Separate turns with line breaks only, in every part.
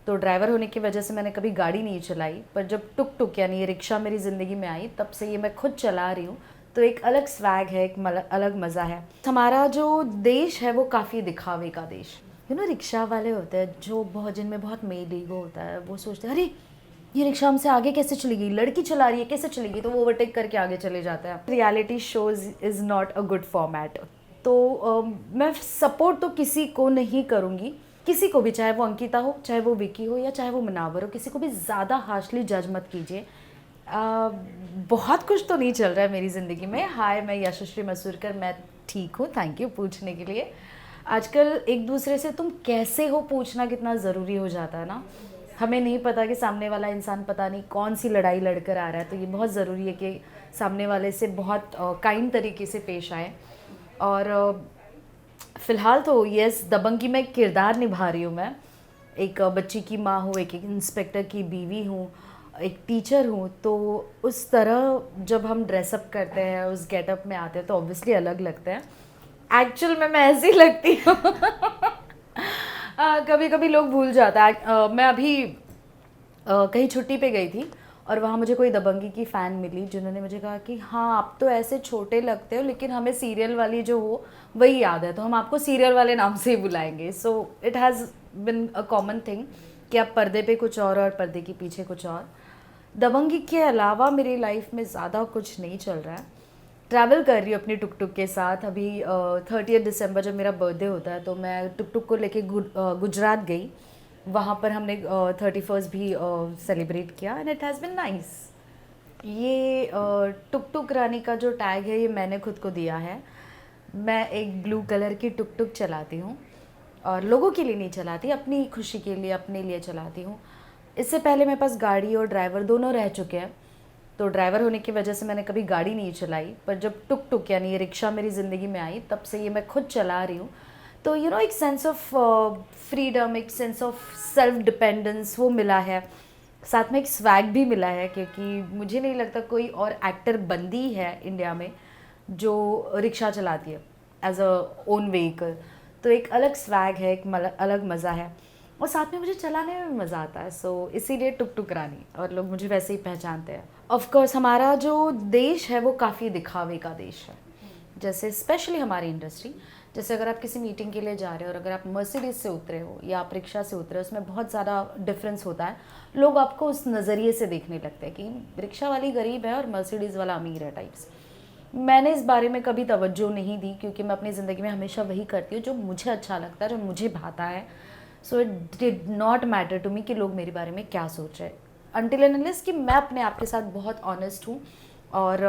तो ड्राइवर होने की वजह से मैंने कभी गाड़ी नहीं चलाई, पर जब टुक टुक यानी ये रिक्शा मेरी ज़िंदगी में आई तब से ये मैं खुद चला रही हूँ। तो एक अलग स्वैग है, एक अलग मज़ा है। हमारा जो देश है वो काफ़ी दिखावे का देश। रिक्शा वाले होते हैं जो बहुत, जिनमें बहुत मेल ईगो होता है। वो सोचते हैं अरे ये रिक्शा हमसे आगे कैसे चलेगी, लड़की चला रही है कैसे चलेगी, तो वो ओवरटेक करके आगे चले जाते हैं। Reality shows is not a good format. तो मैं सपोर्ट तो किसी को नहीं करूँगी, किसी को भी, चाहे वो अंकिता हो, चाहे वो विकी हो, या चाहे वो मुनावर हो, किसी को भी ज़्यादा हार्शली जज मत कीजिए। बहुत कुछ तो नहीं चल रहा है मेरी ज़िंदगी में। हाय, मैं यशस्वी मसूरकर, मैं ठीक हूँ, थैंक यू पूछने के लिए। आजकल एक दूसरे से तुम कैसे हो पूछना कितना ज़रूरी हो जाता है ना। हमें नहीं पता कि सामने वाला इंसान पता नहीं कौन सी लड़ाई लड़कर आ रहा है, तो ये बहुत ज़रूरी है कि सामने वाले से बहुत काइंड तरीके से पेश आए। और फ़िलहाल तो यस, दबंगी में किरदार निभा रही हूँ मैं। एक बच्ची की माँ हूँ, एक इंस्पेक्टर की बीवी हूँ, एक टीचर हूँ। तो उस तरह जब हम ड्रेसअप करते हैं, उस गेटअप में आते हैं, तो ऑब्वियसली अलग लगते हैं। एक्चुअल में मैं ऐसी लगती हूँ। कभी कभी लोग भूल जाता है। मैं अभी कहीं छुट्टी पे गई थी और वहाँ मुझे कोई दबंगी की फ़ैन मिली जिन्होंने मुझे कहा कि हाँ, आप तो ऐसे छोटे लगते हो लेकिन हमें सीरियल वाली जो हो वही याद है, तो हम आपको सीरियल वाले नाम से ही बुलाएंगे। So it has been a common thing कि आप पर्दे पे कुछ और पर्दे के पीछे कुछ और। दबंगी के अलावा मेरी लाइफ में ज़्यादा कुछ नहीं चल रहा है। ट्रैवल कर रही हूँ अपनी टुक टुक के साथ। अभी 30 दिसंबर जब मेरा बर्थडे होता है तो मैं टुक टुक को लेके गुजरात गई। वहाँ पर हमने 31st भी सेलिब्रेट किया and it has been nice. ये टुक टुक रानी का जो टैग है ये मैंने खुद को दिया है। मैं एक ब्लू कलर की टुक टुक चलाती हूँ और लोगों के लिए नहीं चलाती, अपनी खुशी के लिए, अपने लिए चलाती हूँ। इससे पहले मेरे पास गाड़ी और ड्राइवर दोनों रह चुके हैं। तो ड्राइवर होने की वजह से मैंने कभी गाड़ी नहीं चलाई, पर जब टुक टुक यानी ये रिक्शा मेरी ज़िंदगी में आई तब से ये मैं खुद चला रही हूँ। तो एक सेंस ऑफ फ्रीडम, एक सेंस ऑफ सेल्फ डिपेंडेंस वो मिला है। साथ में एक स्वैग भी मिला है, क्योंकि मुझे नहीं लगता कोई और एक्टर बंदी है इंडिया में जो रिक्शा चलाती है एज अ ओन व्हीकल। तो एक अलग स्वैग है, एक अलग मज़ा है, और साथ में मुझे चलाने में मज़ा आता है। सो इसीलिए टुक टुक रानी, और लोग मुझे वैसे ही पहचानते हैं। ऑफ कोर्स हमारा जो देश है वो काफ़ी दिखावे का देश है। जैसे स्पेशली हमारी इंडस्ट्री, जैसे अगर आप किसी मीटिंग के लिए जा रहे हो और अगर आप मर्सिडीज़ से उतरे हो या आप रिक्शा से उतरे हो, उसमें बहुत ज़्यादा डिफरेंस होता है। लोग आपको उस नज़रिए से देखने लगते हैं कि रिक्शा वाली गरीब है और मर्सिडीज़ वाला अमीर है टाइप्स। मैंने इस बारे में कभी तवज्जो नहीं दी, क्योंकि मैं अपनी ज़िंदगी में हमेशा वही करती हूँ जो मुझे अच्छा लगता है, जो मुझे भाता है। So it did not matter to me कि लोग मेरे बारे में क्या सोच रहे हैं, अनटिल एंड अनलेस कि मैं अपने आप के साथ बहुत ऑनेस्ट हूँ और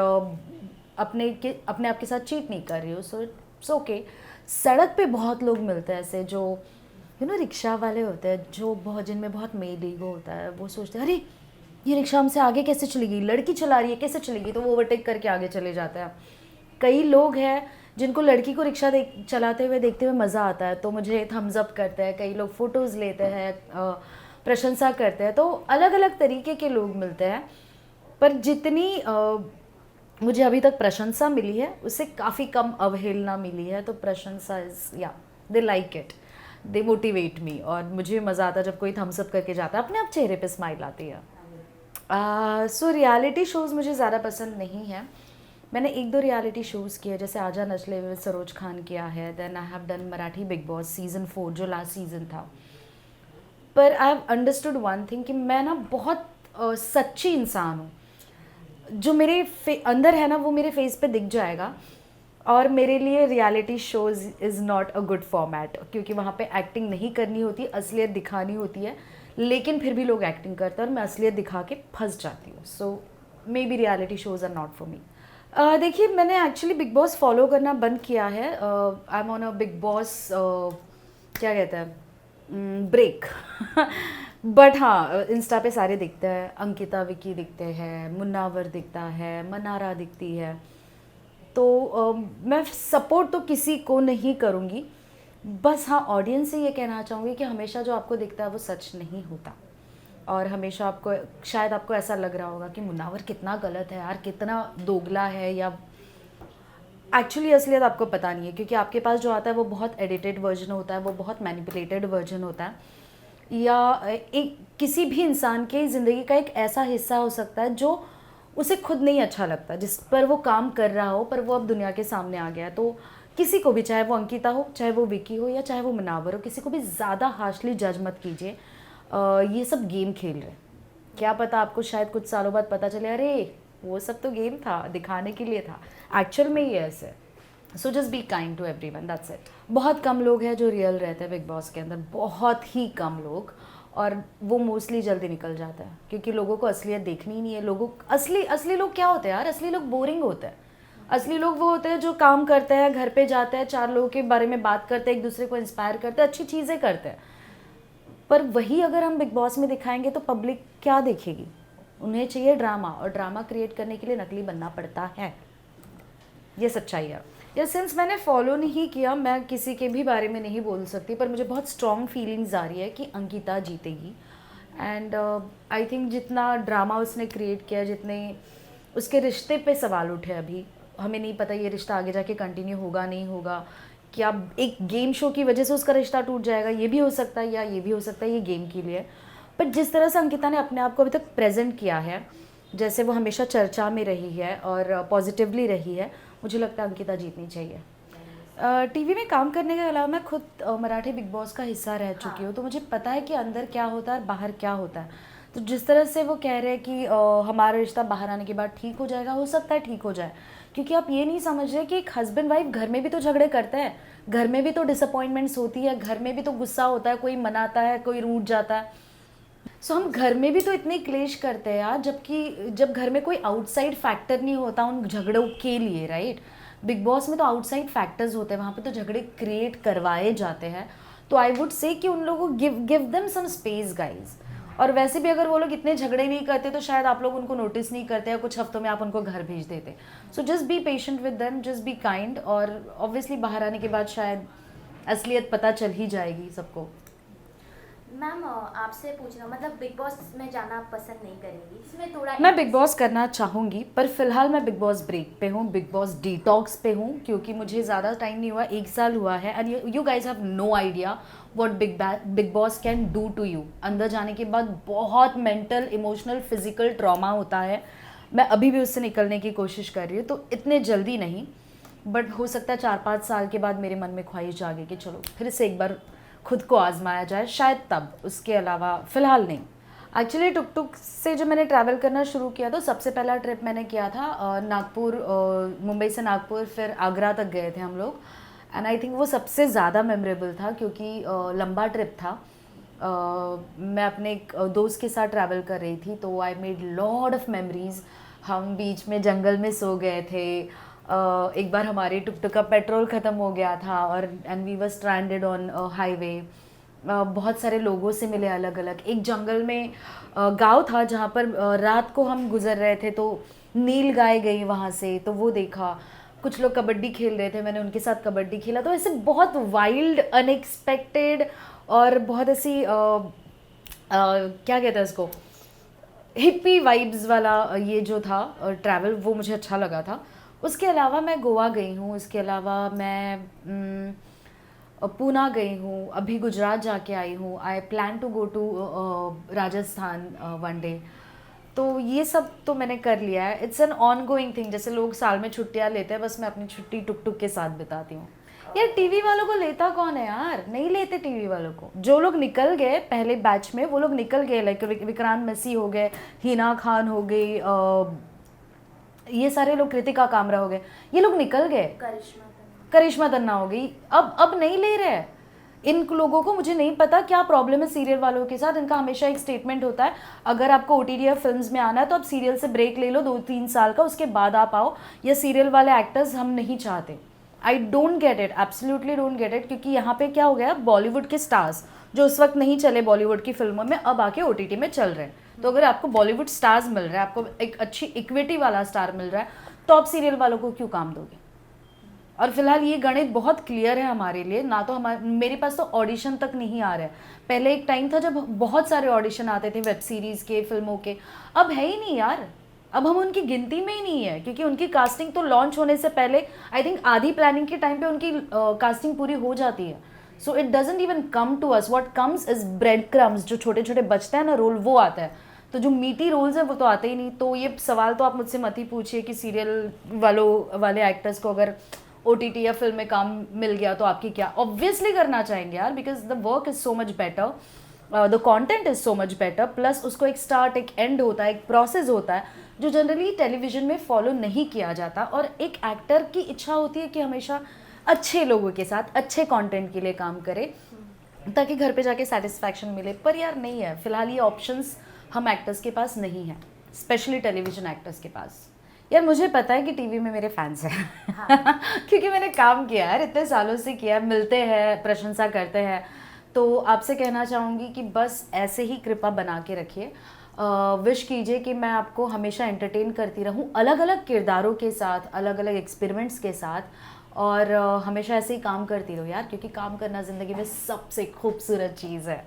अपने आप के साथ चीट नहीं कर रही हूँ। So it's okay. सड़क पे बहुत लोग मिलते हैं ऐसे जो रिक्शा वाले होते हैं, जो बहुत, जिनमें बहुत मेल ईगो होता है। वो सोचते हैं अरे ये रिक्शा हमसे आगे कैसे चलेगी, लड़की चला रही है कैसे चलेगी, तो वो ओवरटेक करके आगे चले जाते हैं। कई लोग हैं जिनको लड़की को रिक्शा चलाते हुए देखते हुए मज़ा आता है, तो मुझे थम्स अप करते हैं। कई लोग फ़ोटोज़ लेते हैं, प्रशंसा करते हैं। तो अलग अलग तरीके के लोग मिलते हैं, पर जितनी मुझे अभी तक प्रशंसा मिली है उससे काफ़ी कम अवहेलना मिली है। तो प्रशंसा इज़, या they like it, they motivate me, और मुझे मज़ा आता है जब कोई थम्स अप करके जाता है, अपने आप चेहरे पे स्माइल आती है। सो रियलिटी शोज़ मुझे ज़्यादा पसंद नहीं है। मैंने एक दो रियलिटी शोज़ किए, जैसे आजा नचले विद सरोज खान किया है, then I have done Marathi Bigg Boss season 4 जो लास्ट सीज़न था। पर I have understood one thing कि मैं ना बहुत सच्ची इंसान हूँ। जो मेरे अंदर है ना वो मेरे फेस पे दिख जाएगा। और मेरे लिए reality shows is not a good format, क्योंकि वहाँ पे एक्टिंग नहीं करनी होती, असलियत दिखानी होती है। लेकिन फिर भी लोग एक्टिंग करते हैं और मैं असलियत दिखा के फंस जाती हूँ। So maybe reality shows are not for me. देखिए, मैंने एक्चुअली बिग बॉस फॉलो करना बंद किया है। I am on a big boss, क्या कहते हैं, ब्रेक। बट हाँ, इंस्टा पे सारे दिखते हैं, अंकिता विकी दिखते हैं, मुन्नावर दिखता है, मनारा दिखती है। तो मैं सपोर्ट तो किसी को नहीं करूँगी। बस हाँ, ऑडियंस से ये कहना चाहूँगी कि हमेशा जो आपको दिखता है वो सच नहीं होता। और हमेशा आपको, शायद आपको ऐसा लग रहा होगा कि मुन्नावर कितना गलत है यार, कितना दोगला है, या एक्चुअली असलियत आपको पता नहीं है, क्योंकि आपके पास जो आता है वो बहुत एडिटेड वर्जन होता है, वो बहुत मैनिपुलेटेड वर्जन होता है। या एक किसी भी इंसान के ज़िंदगी का एक ऐसा हिस्सा हो सकता है जो उसे खुद नहीं अच्छा लगता, जिस पर वो काम कर रहा हो पर वो अब दुनिया के सामने आ गया। तो किसी को भी, चाहे वो अंकिता हो, चाहे वो विकी हो, या चाहे वो मुनावर हो, किसी को भी ज़्यादा हार्शली जज मत कीजिए। ये सब गेम खेल रहे हैं, क्या पता आपको शायद कुछ सालों बाद पता चले अरे वो सब तो गेम था, दिखाने के लिए था, एक्चुअल में ये ऐसे। So just be kind to everyone, that's it. बहुत कम लोग हैं जो रियल रहते हैं बिग बॉस के अंदर, बहुत ही कम लोग, और वो मोस्टली जल्दी निकल जाता है क्योंकि लोगों को असलियत देखनी ही नहीं है। लोगों असली असली लोग क्या होते हैं यार? असली लोग बोरिंग होते हैं। असली लोग वो होते हैं जो काम करते हैं, घर पे जाते हैं, 4 लोगों के बारे में बात करते हैं, एक दूसरे को इंस्पायर करते हैं, अच्छी चीज़ें करते हैं। पर वही अगर हम बिग बॉस में दिखाएंगे तो पब्लिक क्या देखेगी? उन्हें चाहिए ड्रामा, और ड्रामा क्रिएट करने के लिए नकली बनना पड़ता है। ये सच्चाई है। या सिंस मैंने फॉलो नहीं किया, मैं किसी के भी बारे में नहीं बोल सकती, पर मुझे बहुत स्ट्रॉन्ग फीलिंग्स आ रही है कि अंकिता जीतेगी। एंड आई थिंक जितना ड्रामा उसने क्रिएट किया, जितने उसके रिश्ते पे सवाल उठे, अभी हमें नहीं पता ये रिश्ता आगे जाके कंटिन्यू होगा नहीं होगा, क्या एक गेम शो की वजह से उसका रिश्ता टूट जाएगा, ये भी हो सकता है, या ये भी हो सकता है ये गेम के लिए। पर जिस तरह से अंकिता ने अपने आप को अभी तक प्रेजेंट किया है, जैसे वो हमेशा चर्चा में रही है और पॉजिटिवली रही है, मुझे लगता है अंकिता जीतनी चाहिए। टीवी में काम करने के अलावा मैं खुद मराठी बिग बॉस का हिस्सा रह चुकी हूँ, तो मुझे पता है कि अंदर क्या होता है और बाहर क्या होता है। तो जिस तरह से वो कह रहे हैं कि हमारा रिश्ता बाहर आने के बाद ठीक हो जाएगा, हो सकता है ठीक हो जाए, क्योंकि आप ये नहीं समझ रहे कि एक हस्बैंड वाइफ घर में भी तो झगड़े करते हैं, घर में भी तो डिसअपॉइंटमेंट्स होती है, घर में भी तो गुस्सा होता है, कोई मनाता है, कोई रूठ जाता है। सो हम घर में भी तो इतने क्लेश करते हैं यार, जबकि जब घर में कोई आउटसाइड फैक्टर नहीं होता उन झगड़ों के लिए, राइट? बिग बॉस में तो आउटसाइड फैक्टर्स होते हैं, वहाँ पे तो झगड़े क्रिएट करवाए जाते हैं। तो आई वुड से कि उन लोगों को give them some space guys. और वैसे भी अगर वो लोग इतने झगड़े नहीं करते तो शायद आप लोग उनको नोटिस नहीं करते, या कुछ हफ्तों में आप उनको घर भेज देते। सो just be patient with them, just be kind, और ऑब्वियसली बाहर आने के बाद शायद असलियत पता चल ही जाएगी सबको।
मैम आपसे पूछना, मतलब बिग बॉस में जाना आप पसंद नहीं करेंगी? इसमें थोड़ा
मैं बिग बॉस करना चाहूँगी, पर फिलहाल मैं बिग बॉस ब्रेक पे हूँ, बिग बॉस डिटॉक्स पे हूँ, क्योंकि मुझे ज़्यादा टाइम नहीं हुआ, 1 साल हुआ है। And you guys have no idea what Bigg Boss can do to you. अंदर जाने के बाद बहुत मेंटल, इमोशनल, फिजिकल ट्रॉमा होता है। मैं अभी भी उससे निकलने की कोशिश कर रही हूँ, तो इतने जल्दी नहीं, बट हो सकता है 4-5 साल के बाद मेरे मन में ख्वाहिश जागे कि चलो फिर से एक बार खुद को आजमाया जाए, शायद तब। उसके अलावा फ़िलहाल नहीं। एक्चुअली टुक टुक से जब मैंने ट्रैवल करना शुरू किया तो सबसे पहला ट्रिप मैंने किया था नागपुर, मुंबई से नागपुर, फिर आगरा तक गए थे हम लोग। एंड आई थिंक वो सबसे ज़्यादा मेमोरेबल था, क्योंकि लंबा ट्रिप था। मैं अपने एक दोस्त के साथ ट्रैवल कर रही थी, तो I made lot of memories. हम बीच में जंगल में सो गए थे। एक बार हमारे टुक टुक का पेट्रोल ख़त्म हो गया था, और and we were stranded on highway. बहुत सारे लोगों से मिले अलग अलग। एक जंगल में गांव था जहाँ पर रात को हम गुजर रहे थे, तो नील गाय गई वहाँ से, तो वो देखा। कुछ लोग कबड्डी खेल रहे थे, मैंने उनके साथ कबड्डी खेला। तो ऐसे बहुत वाइल्ड, अनएक्सपेक्टेड और बहुत ऐसी क्या कहते हैं इसको, हिप्पी वाइब्स वाला ये जो था ट्रैवल, वो मुझे अच्छा लगा था। उसके अलावा मैं गोवा गई हूँ, उसके अलावा मैं पूना गई हूँ, अभी गुजरात जाके आई हूँ। I plan to go to Rajasthan one day. तो ये सब तो मैंने कर लिया है। It's an ongoing thing. जैसे लोग साल में छुट्टियाँ लेते हैं, बस मैं अपनी छुट्टी टुक टुक के साथ बिताती हूँ। यार टीवी वालों को लेता कौन है यार? नहीं लेते टीवी वालों को। जो लोग निकल गए पहले बैच में, वो लोग निकल गए, लाइक विक्रांत मैसी हो गए, हिना खान हो गई, ये सारे लोग, कृतिका कामरा हो गए, ये लोग निकल गए। करिश्मा तन्ना हो गई। अब नहीं ले रहे हैं इन लोगों को। मुझे नहीं पता क्या प्रॉब्लम है सीरियल वालों के साथ। इनका हमेशा एक स्टेटमेंट होता है, अगर आपको ओटीटी या फिल्म्स में आना है तो आप सीरियल से ब्रेक ले लो 2-3 साल का, उसके बाद आप आओ। या सीरियल वाले एक्टर्स हम नहीं चाहते। I don't get it, absolutely don't get it. क्योंकि यहाँ पे क्या हो गया, बॉलीवुड के स्टार्स जो उस वक्त नहीं चले बॉलीवुड की फिल्मों में, अब आके ओटीटी में चल रहे हैं। तो अगर आपको बॉलीवुड स्टार्स मिल रहा है, आपको एक अच्छी इक्विटी वाला स्टार मिल रहा है, तो आप सीरियल वालों को क्यों काम दोगे? और फिलहाल ये गणित बहुत क्लियर है हमारे लिए ना। तो मेरे पास तो ऑडिशन तक नहीं आ रहा है। पहले एक टाइम था जब बहुत सारे ऑडिशन आते थे वेब सीरीज़ के, फिल्मों के। अब है ही नहीं यार। अब हम उनकी गिनती में ही नहीं है, क्योंकि उनकी कास्टिंग तो लॉन्च होने से पहले आई थिंक आधी प्लानिंग के टाइम पे उनकी कास्टिंग पूरी हो जाती है। So it doesn't even come to us, what comes is breadcrumbs, जो छोटे छोटे बचते हैं ना रोल, वो आता है। तो जो मीटी रोल्स है वो तो आते ही नहीं। तो ये सवाल तो आप मुझसे मत ही पूछिए कि सीरियल वाले एक्टर्स को अगर OTT या फिल्म में काम मिल गया तो आपकी क्या, ऑब्वियसली करना चाहेंगे यार, because the work is so much better, the content is so much better, plus उसको एक स्टार्ट, एक एंड होता है, एक प्रोसेस होता है जो जनरली टेलीविजन में फॉलो नहीं किया जाता। और एक एक्टर की इच्छा होती है कि हमेशा अच्छे लोगों के साथ अच्छे कंटेंट के लिए काम करे ताकि घर पे जाके सेटिस्फैक्शन मिले। पर यार नहीं है, फिलहाल ये ऑप्शंस हम एक्टर्स के पास नहीं है, स्पेशली टेलीविजन एक्टर्स के पास। यार मुझे पता है कि टीवी में मेरे फैंस हैं हाँ। क्योंकि मैंने काम किया है, इतने सालों से किया, मिलते हैं, प्रशंसा करते हैं। तो आपसे कहना चाहूँगी कि बस ऐसे ही कृपा बना के रखिए, विश कीजिए कि मैं आपको हमेशा एंटरटेन करती रहूँ अलग अलग किरदारों के साथ, अलग अलग एक्सपेरिमेंट्स के साथ, और हमेशा ऐसे ही काम करती रहूँ यार, क्योंकि काम करना ज़िंदगी में सबसे खूबसूरत चीज़ है।